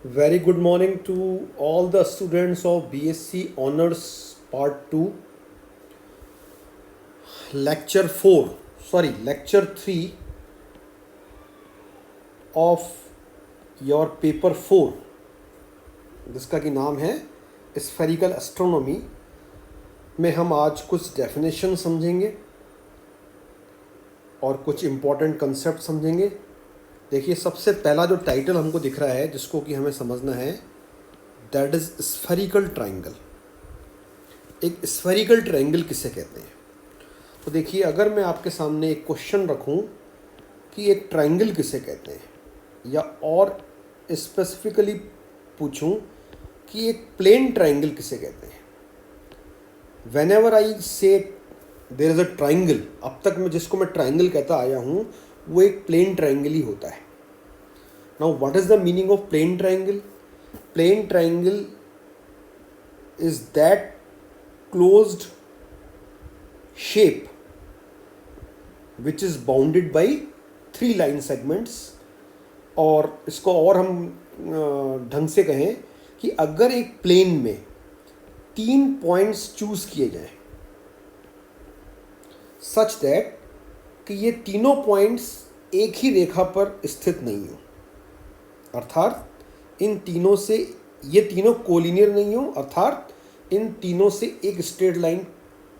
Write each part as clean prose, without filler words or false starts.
Very good morning to all the students of BSc Honors Part 2, Lecture 4, Lecture 3 of your Paper 4, जिसका कि नाम है spherical astronomy. में हम आज कुछ डेफिनेशन समझेंगे और कुछ इम्पॉर्टेंट कंसेप्ट समझेंगे। देखिए, सबसे पहला जो टाइटल हमको दिख रहा है जिसको कि हमें समझना है, दैट इज़ स्फेरिकल ट्राइंगल। एक स्फेरिकल ट्राइंगल किसे कहते हैं? तो देखिए, अगर मैं आपके सामने एक क्वेश्चन रखूं कि एक ट्राइंगल किसे कहते हैं, या और स्पेसिफिकली पूछूं कि एक प्लेन ट्राइंगल किसे कहते हैं, वेन एवर आई से देयर इज़ अ ट्राइंगल, अब तक मैं जिसको मैं ट्राइंगल कहता आया हूँ वो एक प्लेन ट्राइंगल ही होता है। Now what is the meaning of plane triangle? Plane triangle is that closed shape which is bounded by 3 line segments। और इसको और हम ढंग से कहें कि अगर एक प्लेन में 3 पॉइंट्स चूज किए जाएं सच दैट कि ये तीनों पॉइंट्स एक ही रेखा पर स्थित नहीं हो, अर्थात इन तीनों से ये तीनों कोलिनियर नहीं हो, अर्थात इन तीनों से एक स्ट्रेट लाइन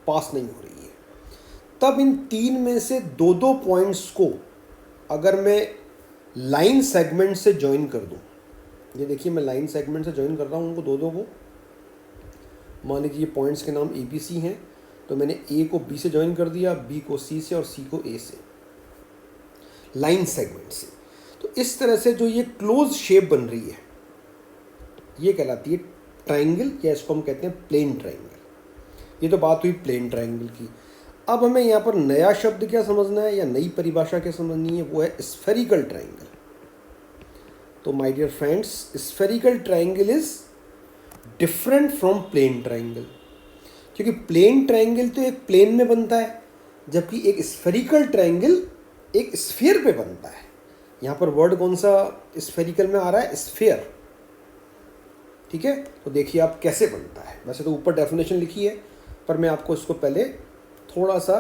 पास नहीं हो रही है, तब इन 3 में से 2-2 पॉइंट्स को अगर मैं लाइन सेगमेंट से ज्वाइन कर दूं, ये देखिए मैं लाइन सेगमेंट से ज्वाइन कर रहा हूँ उनको 2-2 को। मान लीजिए ये पॉइंट्स के नाम ए बी सी हैं, तो मैंने ए को बी से ज्वाइन कर दिया, बी को सी से और सी को ए से, लाइन सेगमेंट से। तो इस तरह से जो ये क्लोज शेप बन रही है ये कहलाती है ट्राइंगल, या इसको हम कहते हैं प्लेन ट्राइंगल। ये तो बात हुई प्लेन ट्राइंगल की। अब हमें यहाँ पर नया शब्द क्या समझना है या नई परिभाषा क्या समझनी है, वो है स्फेरिकल ट्राइंगल। तो my dear friends, spherical triangle is different from plane triangle, क्योंकि प्लेन ट्राइंगल तो एक प्लेन में बनता है, जबकि एक स्फेरिकल ट्राइंगल एक स्फीयर पे बनता है। यहाँ पर वर्ड कौन सा स्फेरिकल में आ रहा है? स्फीयर। ठीक है, तो देखिए आप कैसे बनता है। वैसे तो ऊपर डेफिनेशन लिखी है, पर मैं आपको इसको पहले थोड़ा सा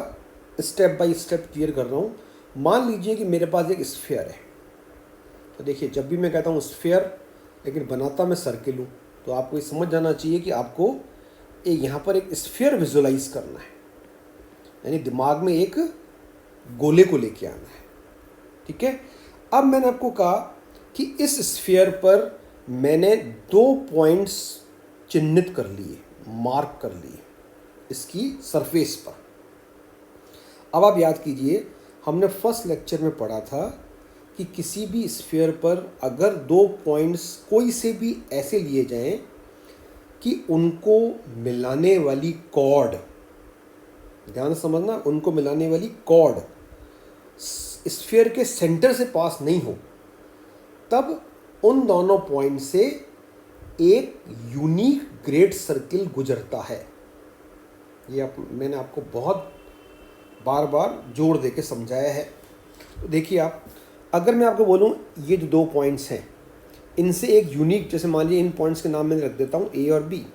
स्टेप बाय स्टेप क्लियर कर रहा हूँ। मान लीजिए कि मेरे पास एक स्फीयर है, तो देखिए जब भी मैं कहता हूँ स्फीयर, लेकिन बनाता मैं सर्किल हूँ, तो आपको ये समझ जाना चाहिए कि आपको यहाँ पर एक स्फीयर विजुलाइज करना है, यानी दिमाग में एक गोले को लेके आना है। ठीक है, अब मैंने आपको कहा कि इस स्फीयर पर मैंने 2 पॉइंट्स चिन्हित कर लिए, मार्क कर लिए इसकी सरफेस पर। अब आप याद कीजिए, हमने फर्स्ट लेक्चर में पढ़ा था कि किसी भी स्फीयर पर अगर 2 पॉइंट्स कोई से भी ऐसे लिए जाएं कि उनको मिलाने वाली कॉर्ड, ध्यान से समझना, उनको मिलाने वाली कॉर्ड स्फीयर के सेंटर से पास नहीं हो, तब उन दोनों पॉइंट से एक यूनिक ग्रेट सर्किल गुजरता है। ये मैंने आपको बहुत बार बार जोर दे के समझाया है। तो देखिए आप, अगर मैं आपको बोलूँ ये जो 2 पॉइंट्स हैं इनसे एक यूनिक, जैसे मान लीजिए इन पॉइंट्स के नाम मैंने रख देता हूँ ए और बी,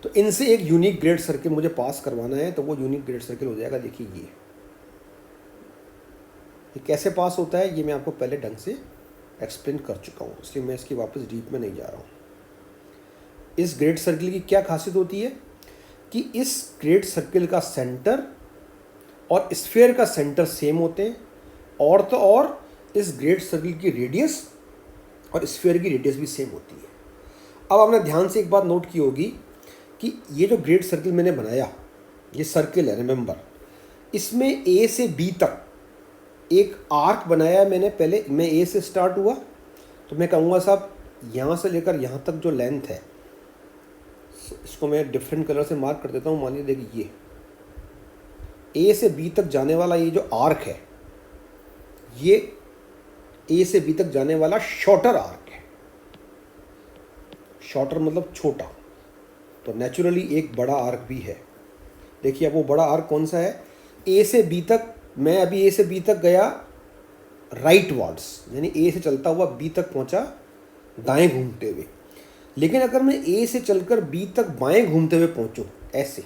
तो इनसे एक यूनिक ग्रेट सर्किल मुझे पास करवाना है, तो वो यूनिक ग्रेट सर्किल हो जाएगा। देखिए ये कैसे पास होता है ये मैं आपको पहले ढंग से एक्सप्लेन कर चुका हूँ, इसलिए मैं इसकी वापस डीप में नहीं जा रहा हूँ। इस ग्रेट सर्किल की क्या खासियत होती है कि इस ग्रेट सर्किल का सेंटर और स्फीयर का सेंटर सेम होते हैं, और तो और इस ग्रेट सर्किल की रेडियस और स्फीयर की रेडियस भी सेम होती है। अब आपने ध्यान से एक बात नोट की होगी कि ये जो ग्रेट सर्किल मैंने बनाया, ये सर्किल है, रिमेंबर, इसमें ए से बी तक एक आर्क बनाया मैंने। पहले मैं ए से स्टार्ट हुआ, तो मैं कहूँगा साहब यहाँ से लेकर यहाँ तक जो लेंथ है, इसको मैं डिफरेंट कलर से मार्क कर देता हूँ। मान लीजिए देखिए ये ए से बी तक जाने वाला ये जो आर्क है, ये ए से बी तक जाने वाला शॉर्टर आर्क है। शॉर्टर मतलब छोटा, तो नेचुरली एक बड़ा आर्क भी है। देखिए अब वो बड़ा आर्क कौन सा है? ए से बी तक, मैं अभी ए से बी तक गया राइट वार्ड्स, यानी ए से चलता हुआ बी तक पहुंचा, दाएं घूमते हुए। लेकिन अगर मैं ए से चलकर बी तक बाएं घूमते हुए पहुंचूं, ऐसे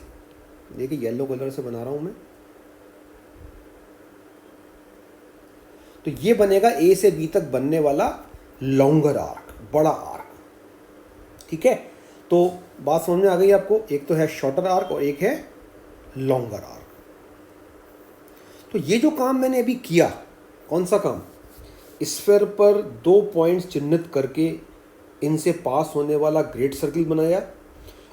देखिए येलो कलर से बना रहा हूं मैं, तो ये बनेगा ए से बी तक बनने वाला लॉन्गर आर्क, बड़ा आर्क। ठीक है, तो बात समझ में आ गई आपको? एक तो है शॉर्टर आर्क और एक है लॉन्गर आर्क। तो ये जो काम मैंने अभी किया, कौन सा काम? स्फीयर पर 2 पॉइंट्स चिन्हित करके इनसे पास होने वाला ग्रेट सर्किल बनाया,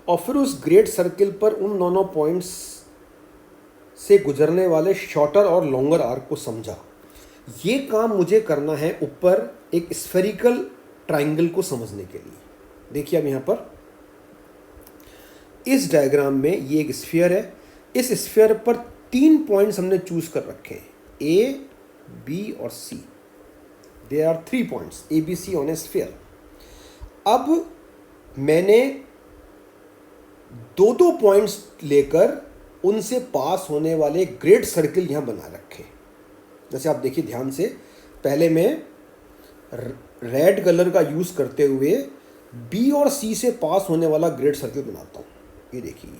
और फिर उस ग्रेट सर्किल पर उन दोनों पॉइंट्स से गुजरने वाले शॉर्टर और लॉन्गर आर्क को समझा। ये काम मुझे करना है ऊपर एक स्फेरिकल ट्राइंगल को समझने के लिए। देखिए अब यहाँ पर इस डायग्राम में ये एक स्फीयर है। इस स्फीयर पर 3 पॉइंट्स हमने चूज कर रखे हैं, ए, बी और C. There are 3 points A, B, C on a sphere. अब मैंने 2-2 पॉइंट्स लेकर उनसे पास होने वाले ग्रेट सर्किल यहाँ बना रखे। जैसे आप देखिए ध्यान से, पहले मैं रेड कलर का यूज़ करते हुए बी और सी से पास होने वाला ग्रेट सर्किल बनाता हूँ। ये देखिए,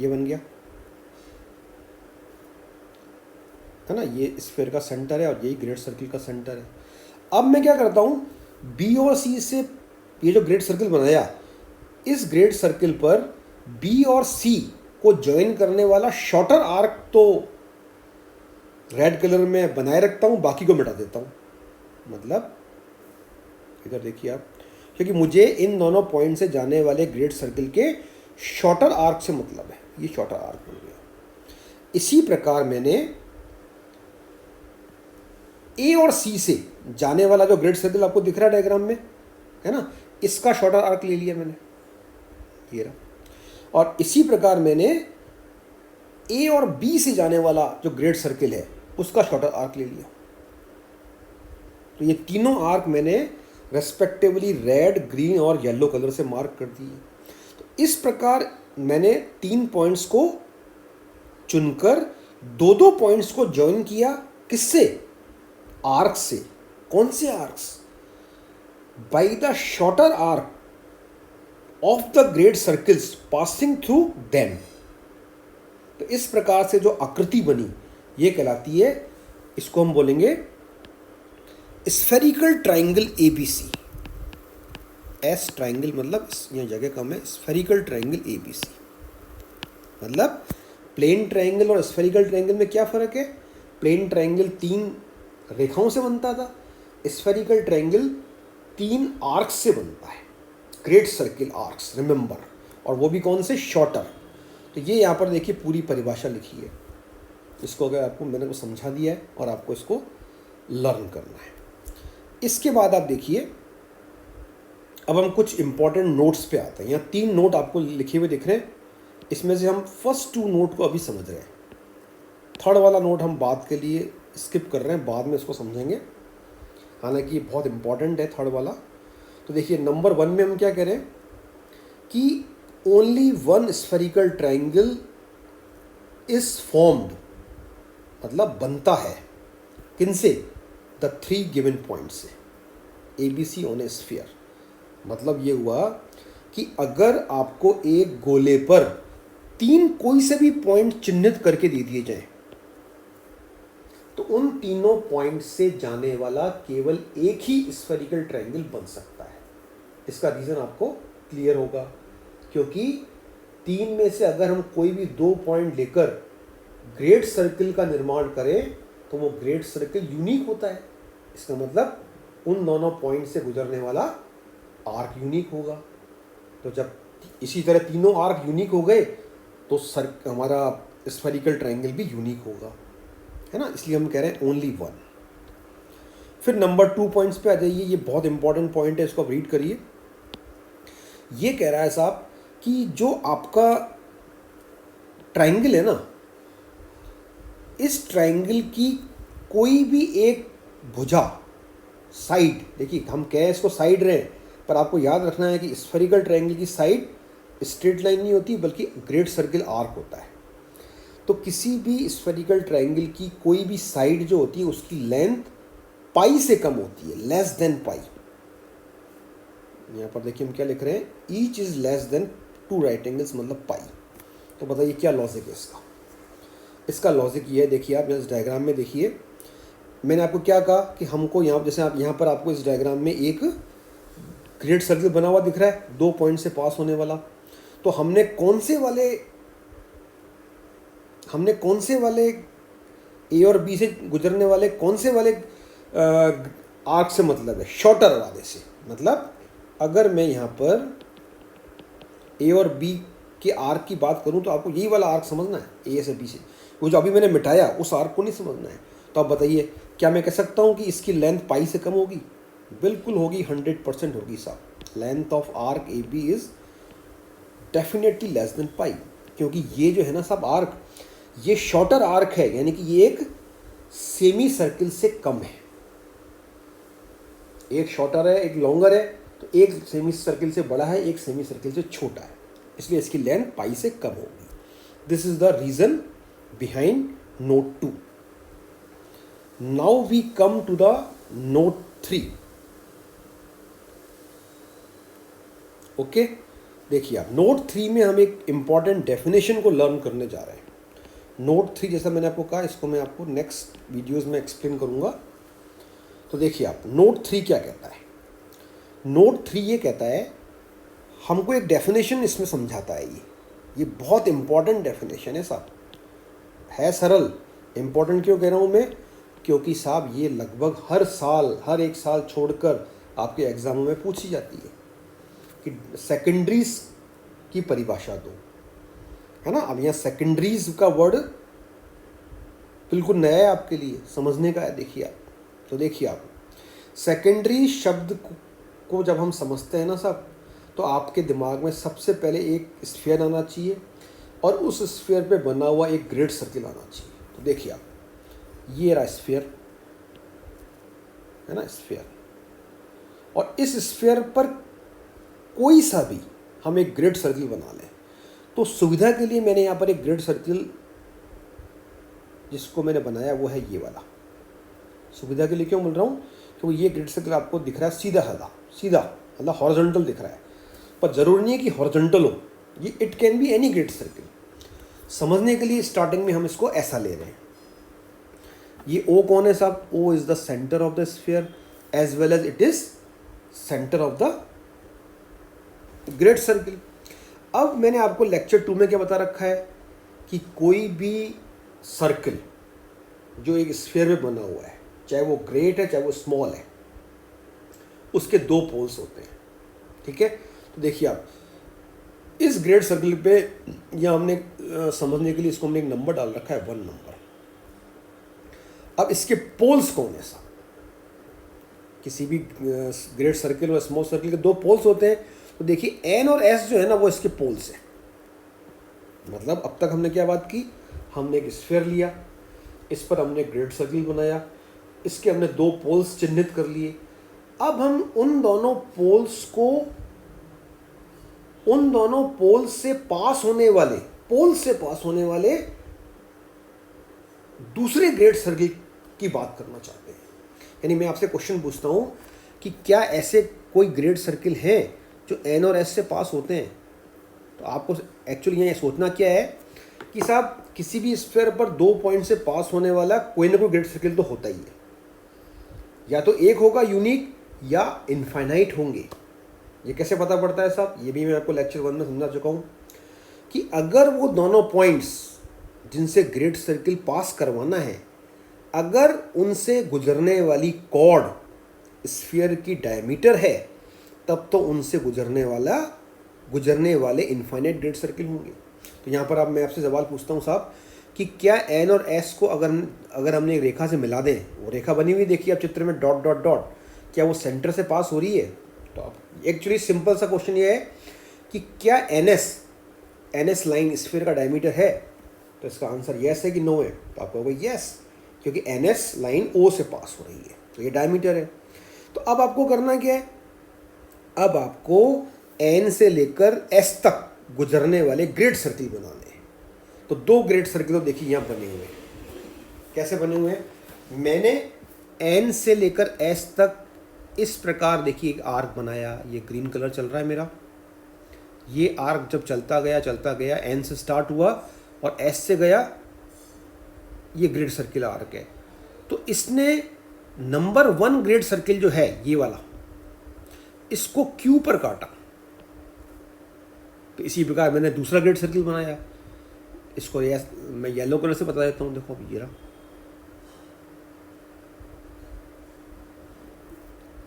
ये बन गया है ना, ये स्फीयर का सेंटर है और यही ग्रेट सर्किल का सेंटर है। अब मैं क्या करता हूँ, बी और सी से ये जो ग्रेट सर्किल बनाया, इस ग्रेट सर्किल पर बी और सी को ज्वाइन करने वाला शॉर्टर आर्क तो रेड कलर में बनाए रखता हूँ, बाकी को मिटा देता हूँ। मतलब इधर देखिए आप, क्योंकि मुझे इन दोनों पॉइंट से जाने वाले ग्रेट सर्किल के शॉर्टर आर्क से मतलब है, ये शॉर्टर आर्क बन गया। इसी प्रकार मैंने ए और सी से जाने वाला जो ग्रेट सर्किल आपको दिख रहा है डायग्राम में, है ना, इसका शॉर्टर आर्क ले लिया मैंने, ये रहा। और इसी प्रकार मैंने ए और बी से जाने वाला जो ग्रेट सर्किल है उसका शॉर्टर आर्क ले लिया। तो ये तीनों आर्क मैंने रेस्पेक्टिवली रेड, ग्रीन और येलो कलर से मार्क कर दिए। तो इस प्रकार मैंने 3 पॉइंट्स को चुनकर 2-2 पॉइंट्स को ज्वाइन किया। किससे? आर्क से। कौन से arcs? By the shorter arc of the great circles passing through them. तो इस प्रकार से जो आकृति बनी ये कहलाती है, इसको हम बोलेंगे spherical triangle ABC. S triangle मतलब यहाँ जगह कम है, स्फेरिकल ट्राइंगल एबीसी मतलब प्लेन ट्राइंगल और स्फेरिकल ट्राइंगल में क्या फ़र्क है? प्लेन ट्राइंगल 3 रेखाओं से बनता था, स्फेरिकल ट्राइंगल 3 आर्क्स से बनता है, ग्रेट सर्किल आर्क्स, रिमेंबर, और वो भी कौन से? शॉर्टर। तो ये यहाँ पर देखिए पूरी परिभाषा लिखी है। इसको अगर आपको मैंने को समझा दिया है और आपको इसको लर्न करना है। इसके बाद आप देखिए, अब हम कुछ इंपॉर्टेंट नोट्स पे आते हैं। यहाँ 3 नोट आपको लिखे हुए दिख रहे हैं, इसमें से हम फर्स्ट 2 नोट को अभी समझ रहे हैं। थर्ड वाला नोट हम बाद के लिए स्किप कर रहे हैं, बाद में इसको समझेंगे, हालांकि ये बहुत इंपॉर्टेंट है थर्ड वाला। तो देखिए नंबर 1 में हम क्या कह रहे हैं कि only one spherical triangle is formed, मतलब बनता है किनसे? द 3 गिवन पॉइंट से, A B C on a sphere. मतलब ये हुआ कि अगर आपको एक गोले पर 3 कोई से भी पॉइंट चिन्हित करके दे दिए जाए, तो उन तीनों पॉइंट से जाने वाला केवल एक ही स्फेरिकल ट्राइंगल बन सकता है। इसका रीज़न आपको क्लियर होगा, क्योंकि 3 में से अगर हम कोई भी 2 पॉइंट लेकर ग्रेट सर्किल का निर्माण करें तो वो ग्रेट सर्किल यूनिक होता है। इसका मतलब उन दोनों पॉइंट से गुजरने वाला आर्क यूनिक होगा। तो जब इसी तरह तीनों आर्क यूनिक हो गए तो हमारा स्फेरिकल ट्राइंगल भी यूनिक होगा, है ना। इसलिए हम कह रहे हैं ओनली वन। फिर नंबर 2 पॉइंट्स पे आ जाइए, ये बहुत इंपॉर्टेंट पॉइंट है, इसको आप रीड करिए। ये कह रहा है साहब कि जो आपका ट्राइंगल है ना, इस ट्राइंगल की कोई भी एक भुजा, साइड, देखिए हम कह इसको साइड रहे, पर आपको याद रखना है कि स्फेरिकल ट्राइंगल की साइड स्ट्रेट लाइन नहीं होती बल्कि ग्रेट सर्किल आर्क होता है। तो किसी भी स्फेरिकल ट्राइंगल की कोई भी साइड जो होती है उसकी लेंथ पाई से कम होती है, लेस देन पाई। यहाँ पर देखिए हम क्या लिख रहे हैं, each is less than 2 right angles मतलब पाई। तो बताइए क्या लॉजिक है इसका। इसका लॉजिक ये है, देखिए आप इस डायग्राम में देखिए, मैंने आपको क्या कहा कि हमको यहाँ, जैसे आप यहाँ पर आपको इस डायग्राम में एक ग्रेड सर्कल बना हुआ दिख रहा है 2 पॉइंट से पास होने वाला। तो हमने कौन से वाले ए और बी से गुजरने वाले कौन से वाले आर्क से मतलब है, शॉर्टर वाले से। मतलब अगर मैं यहाँ पर ए और बी के आर्क की बात करूँ तो आपको यही वाला आर्क समझना है, ए से बी से। वो जो अभी मैंने मिटाया उस आर्क को नहीं समझना है। तो आप बताइए क्या मैं कह सकता हूँ कि इसकी लेंथ पाई से कम होगी? बिल्कुल होगी, 100% होगी साहब। Length of arc A B is definitely less than pi, क्योंकि ये जो है ना साहब आर्क, ये शॉर्टर आर्क है, यानी कि ये एक सेमी सर्किल से कम है। एक शॉर्टर है, एक लॉन्गर है, तो एक सेमी सर्किल से बड़ा है, एक सेमी सर्किल से छोटा है, इसलिए इसकी लेंथ पाई से कम होगी। This is the reason behind note 2। Now we come to the note 3। Okay, देखिए आप नोट 3 में हम एक इंपॉर्टेंट डेफिनेशन को लर्न करने जा रहे हैं। नोट 3 जैसा मैंने आपको कहा, इसको मैं आपको नेक्स्ट वीडियोस में एक्सप्लेन करूंगा। तो देखिए आप नोट 3 क्या कहता है। नोट 3 ये कहता है, हमको एक डेफिनेशन इसमें समझाता है। ये बहुत इंपॉर्टेंट डेफिनेशन है साहब, है सरल। इंपॉर्टेंट क्यों कह रहा हूँ मैं? क्योंकि साहब ये लगभग हर साल, हर एक साल छोड़कर आपके एग्जामों में पूछी जाती है कि सेकेंडरीज की परिभाषा दो, है ना। अब यहाँ सेकेंडरीज का वर्ड बिल्कुल नया है आपके लिए, समझने का है। देखिए आप, तो देखिए आप सेकेंडरी शब्द को जब हम समझते हैं ना साहब, तो आपके दिमाग में सबसे पहले एक स्फीयर आना चाहिए और उस स्फीयर पे बना हुआ एक ग्रेड सर्किल आना चाहिए। तो देखिए आप, ये रहा स्फीयर, है ना, स्फीयर। और इस स्फीयर पर कोई सा भी हम एक ग्रेड सर्किल बना लें। तो सुविधा के लिए मैंने यहाँ पर एक ग्रेड सर्किल जिसको मैंने बनाया वो है ये वाला। सुविधा के लिए क्यों बोल रहा हूँ? क्योंकि ये ग्रेड सर्किल आपको दिख रहा है सीधा मतलब हॉरिजॉन्टल दिख रहा है, पर ज़रूरी नहीं है कि हॉरिजॉन्टल हो, ये it can be any grade circle. समझने के लिए स्टार्टिंग में हम इसको ऐसा ले रहे हैं। ये ओ कौन है साहब? O is the centre of the sphere as well as it is centre of the great circle. अब मैंने आपको लेक्चर 2 में क्या बता रखा है कि कोई भी सर्किल जो एक स्फीयर में बना हुआ है, चाहे वो ग्रेट है चाहे वो स्मॉल है, उसके 2 पोल्स होते हैं, ठीक है। तो देखिए आप इस ग्रेड सर्किल पे, या हमने समझने के लिए इसको हमने एक नंबर डाल रखा है 1 नंबर। अब इसके पोल्स कौन है साहब? किसी भी ग्रेड सर्किल और स्मॉल सर्किल के 2 पोल्स होते हैं। तो देखिए एन और एस जो है ना वो इसके पोल्स हैं। मतलब अब तक हमने क्या बात की, हमने एक स्फीयर लिया, इस पर हमने ग्रेड सर्किल बनाया, इसके हमने 2 पोल्स चिन्हित कर लिए। अब हम उन दोनों पोल्स से पास होने वाले दूसरे ग्रेड सर्किल की बात करना चाहते हैं। यानी मैं आपसे क्वेश्चन पूछता हूं कि क्या ऐसे कोई ग्रेड सर्किल हैं जो एन और एस से पास होते हैं? तो आपको एक्चुअली यहाँ सोचना क्या है कि साहब किसी भी स्फीयर पर 2 पॉइंट से पास होने वाला कोई ना कोई ग्रेड सर्किल तो होता ही है। या तो एक होगा यूनिक या इनफाइनाइट होंगे। ये कैसे पता पड़ता है साहब? ये भी मैं आपको लेक्चर 1 में समझा चुका हूँ कि अगर वो दोनों पॉइंट्स जिनसे ग्रेड सर्किल पास करवाना है, अगर उनसे गुजरने वाली कॉर्ड स्फीयर की डायमीटर है, तब तो उनसे गुजरने वाले इनफाइनाइट ग्रेड सर्किल होंगे। तो यहाँ पर अब मैं आपसे सवाल पूछता हूँ साहब कि क्या एन और एस को अगर हमने एक रेखा से मिला दें, वो रेखा बनी हुई देखिए आप चित्र में डॉट डॉट डॉट, क्या वो सेंटर से पास हो रही है? तो अब एक्चुअली सिंपल सा क्वेश्चन ये है कि क्या एन एस लाइन स्फीयर का डायमीटर है? तो इसका आंसर यस है कि नो है? तो आप कहोगे यस, क्योंकि एन एस लाइन ओ से पास हो रही है, तो ये डायमीटर है। तो अब आपको करना क्या है? अब आपको एन से लेकर एस तक गुजरने वाले ग्रेड सर्किल बनाने हैं। तो 2 ग्रेड सर्किल तो देखिए यहाँ बने हुए हैं। कैसे बने हुए हैं? मैंने एन से लेकर एस तक इस प्रकार देखिए एक आर्क बनाया, ये ग्रीन कलर चल रहा है मेरा। ये आर्क जब चलता गया एन से स्टार्ट हुआ और एस से गया, ये ग्रेड सर्किल आर्क है। तो इसने नंबर 1 ग्रेड सर्किल जो है ये वाला, इसको क्यू पर काटा। तो इसी प्रकार मैंने दूसरा ग्रेड सर्किल बनाया, इसको मैं येलो कलर से बता देता हूँ। देखो अभी ये रहा,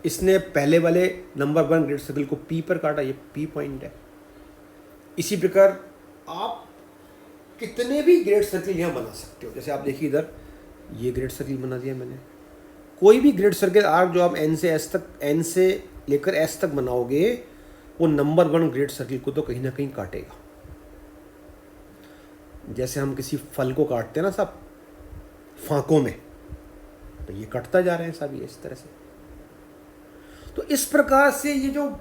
इसने पहले वाले नंबर 1 ग्रेड सर्किल को पी पर काटा, ये पी पॉइंट है। इसी प्रकार आप कितने भी ग्रेड सर्किल यहाँ बना सकते हो। जैसे आप देखिए इधर ये ग्रेड सर्किल बना दिया मैंने। कोई भी ग्रेड सर्किल आर्क जो आप एन से एस तक, एन से लेकर एस तक बनाओगे, वो नंबर 1 ग्रेड सर्किल को तो कहीं ना कहीं काटेगा। जैसे हम किसी फल को काटते हैं ना सब फांकों में, तो ये कटता जा रहे हैं सब ये इस तरह से। तो इस प्रकार से ये जो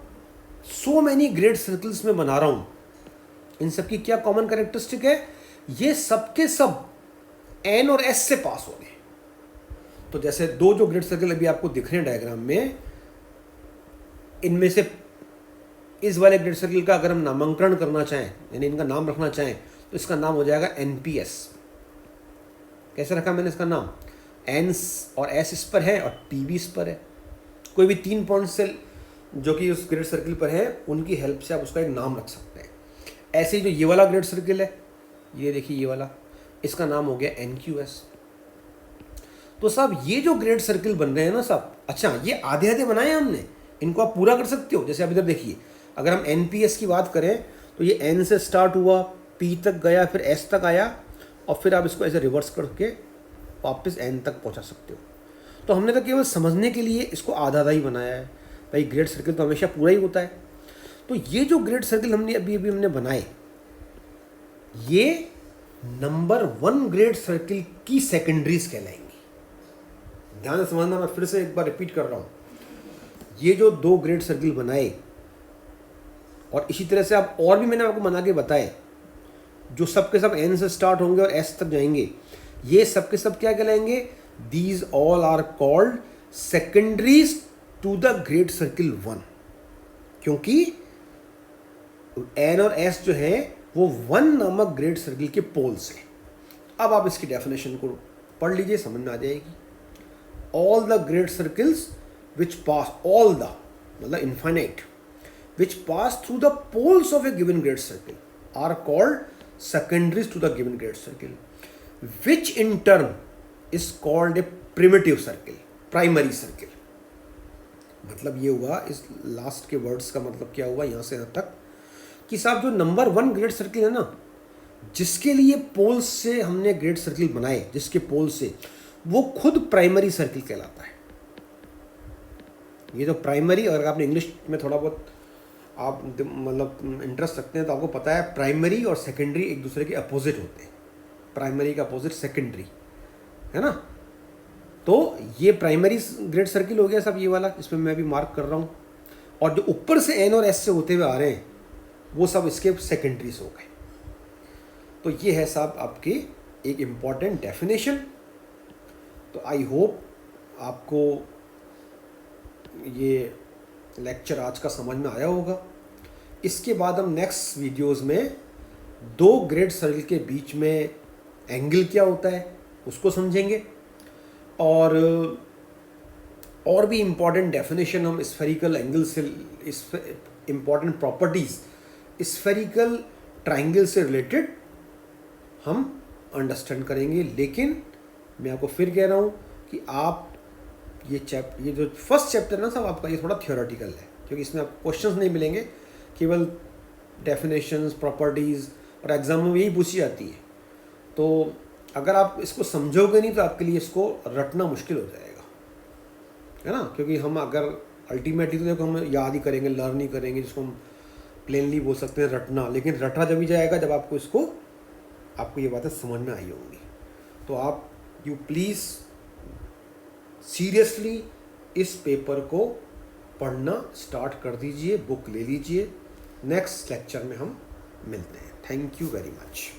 सो मैनी ग्रेड सर्किल्स में बना रहा हूं, इन सबकी क्या कॉमन कैरेक्टरिस्टिक है, ये सबके सब एन और एस से पास हो गए। तो जैसे दो जो ग्रेड सर्किल अभी आपको दिख रहे हैं डायग्राम में, इनमें से इस वाले ग्रेड सर्किल का अगर हम नामांकन करना चाहें, यानी इनका नाम रखना चाहें, तो इसका नाम हो जाएगा एनपीएस। कैसे रखा मैंने इसका नाम, एन और एस इस पर है और पी भी इस पर है। कोई भी 3 पॉइंट से जो कि उस ग्रेड सर्किल पर है, उनकी हेल्प से आप उसका एक नाम रख सकते हैं। ऐसे ही जो ये वाला ग्रेड सर्किल है, ये देखिए ये वाला, इसका नाम हो गया एनक्यूएस। तो साहब ये जो ग्रेड सर्किल बन रहे हैं ना साहब, अच्छा ये आधे आधे बनाए हैं हमने, इनको आप पूरा कर सकते हो। जैसे आप इधर देखिए, अगर हम एनपीएस की बात करें तो ये एन से स्टार्ट हुआ, पी तक गया, फिर एस तक आया, और फिर आप इसको ऐसे रिवर्स करके वापस एन तक पहुंचा सकते हो। तो हमने तो केवल समझने के लिए इसको आधा आधा ही बनाया है। भाई ग्रेड सर्किल तो हमेशा पूरा ही होता है। तो ये जो ग्रेड सर्किल हमने अभी हमने बनाए, ये नंबर 1 ग्रेड सर्किल की सेकेंडरीज कहलाएंगी। ध्यान से समझना, मैं फिर से एक बार रिपीट कर रहा हूँ। ये जो 2 ग्रेड सर्किल बनाए, और इसी तरह से आप और भी मैंने आपको बना के बताए, जो सब के सब एन से स्टार्ट होंगे और एस तक जाएंगे, ये सब के सब क्या कहलाएंगे, these all are called secondaries to the great circle 1। क्योंकि एन और एस जो है वो 1 नामक ग्रेड सर्किल के पोल्स हैं। अब आप इसकी डेफिनेशन को पढ़ लीजिए, समझ में आ जाएगी। All the grade circles which pass, all the मतलब infinite, which pass through the poles of a given grade circle are called secondaries to the given grade circle, which in turn is called a primitive circle, primary circle। मतलब ये हुआ, इस last के words का मतलब क्या हुआ यहाँ से यहाँ तक, कि साहब जो नंबर 1 ग्रेड सर्किल है ना, जिसके लिए पोल्स से हमने ग्रेड सर्किल बनाए, जिसके पोल से, वो खुद प्राइमरी सर्किल कहलाता है। ये जो प्राइमरी, अगर आपने इंग्लिश में थोड़ा बहुत आप मतलब इंटरेस्ट रखते हैं तो आपको पता है प्राइमरी और सेकेंडरी एक दूसरे के अपोजिट होते हैं। प्राइमरी का अपोजिट सेकेंडरी है ना। तो ये प्राइमरी ग्रेड सर्किल हो गया सब, ये वाला जिसमें मैं अभी मार्क कर रहा हूँ, और जो ऊपर से एन और एस से होते हुए आ रहे हैं वो सब इसके सेकेंडरीज हो गए। तो ये है साहब आपकी एक इम्पॉर्टेंट डेफिनेशन। तो आई होप आपको ये लेक्चर आज का समझ में आया होगा। इसके बाद हम नेक्स्ट वीडियोस में 2 ग्रेड सर्किल के बीच में एंगल क्या होता है उसको समझेंगे, और भी इम्पॉर्टेंट डेफिनेशन हम स्फेरिकल एंगल से, इम्पॉर्टेंट प्रॉपर्टीज़ स्फेरिकल ट्राइंगल से रिलेटेड हम अंडरस्टैंड करेंगे। लेकिन मैं आपको फिर कह रहा हूँ कि आप ये जो फर्स्ट चैप्टर ना सब आपका, ये थोड़ा थियोरेटिकल है, क्योंकि इसमें आपको क्वेश्चंस नहीं मिलेंगे, केवल डेफिनेशंस, प्रॉपर्टीज़, और एग्जाम में यही पूछी जाती है। तो अगर आप इसको समझोगे नहीं तो आपके लिए इसको रटना मुश्किल हो जाएगा, है ना। क्योंकि हम अगर अल्टीमेटली तो देखो हम याद ही करेंगे, लर्न ही करेंगे, जिसको हम प्लेनली बोल सकते हैं रटना, लेकिन रटा जब ही जाएगा जब आपको ये बातें समझ में आई होंगी। तो आप यू प्लीज़ सीरियसली इस पेपर को पढ़ना स्टार्ट कर दीजिए, बुक ले लीजिए। नेक्स्ट लेक्चर में हम मिलते हैं। Thank you very much.